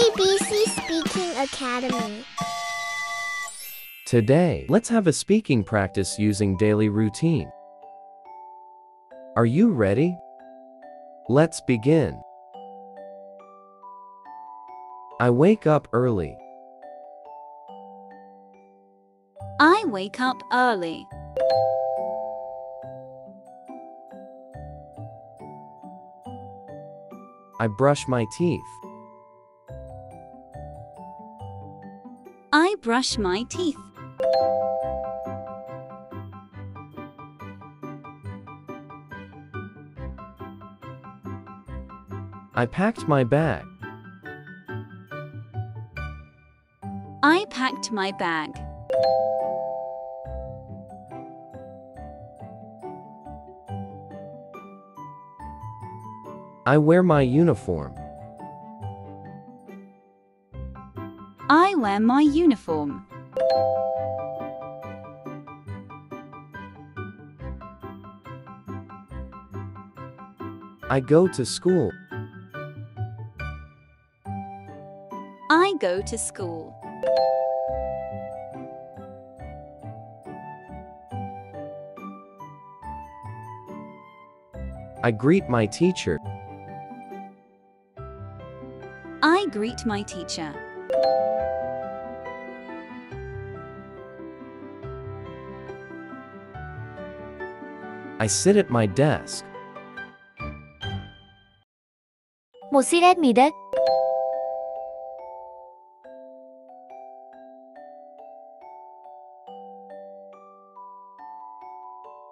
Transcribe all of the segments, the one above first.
ABC Speaking Academy. Today, let's have a speaking practice using daily routine. Are you ready? Let's begin. I wake up early. I wake up early. I brush my teeth. I brush my teeth. I packed my bag. I packed my bag. I wear my uniform. I wear my uniform. I go to school. I go to school. I greet my teacher. I greet my teacher. I sit at my desk. Một sit at my desk.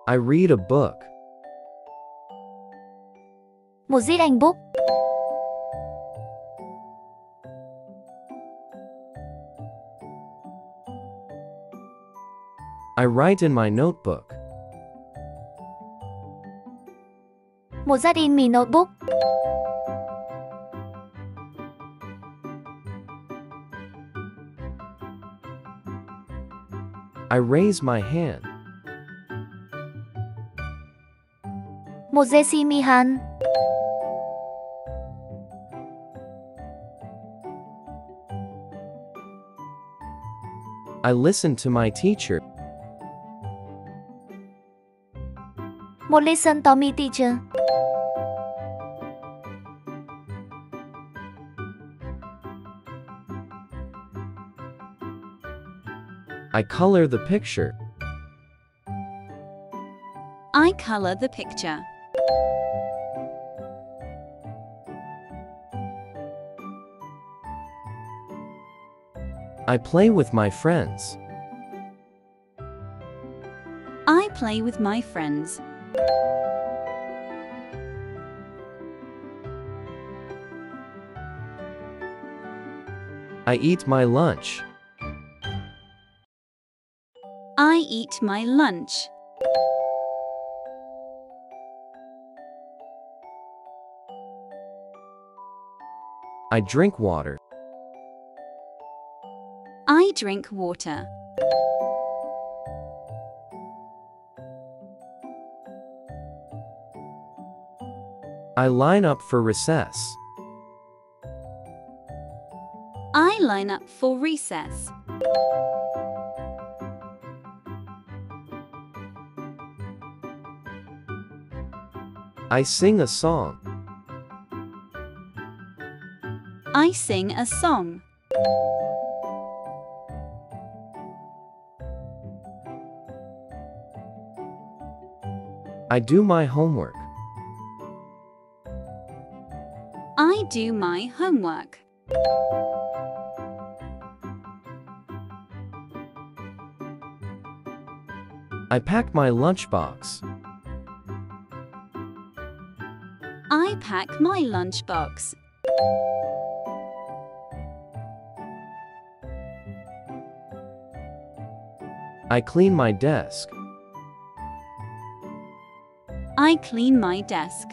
I read a book. Một sit anh book. I write in my notebook. Một dắt in my notebook. I raise my hand. Một giơ xin mi hand. I listen to my teacher. Một listen to me teacher. I color the picture. I color the picture. I play with my friends. I play with my friends. I eat my lunch. I eat my lunch. I drink water. I drink water. I line up for recess. I line up for recess. I sing a song. I sing a song. I do my homework. I do my homework. I pack my lunchbox. I pack my lunchbox. I clean my desk. I clean my desk.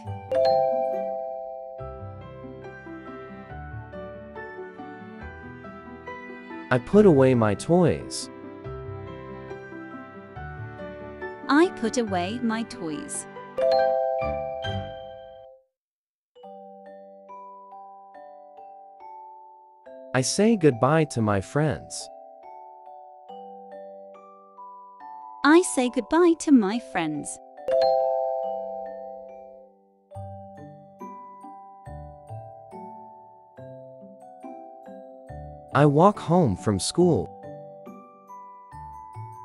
I put away my toys. I put away my toys. I say goodbye to my friends. I say goodbye to my friends. I walk home from school.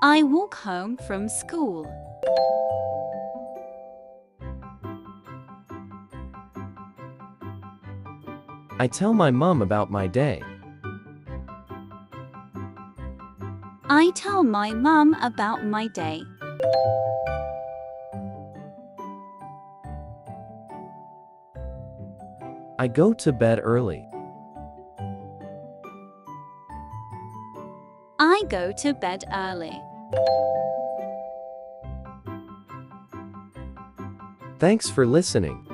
I walk home from school. I tell my mom about my day. I tell my mum about my day. I go to bed early. I go to bed early. Thanks for listening.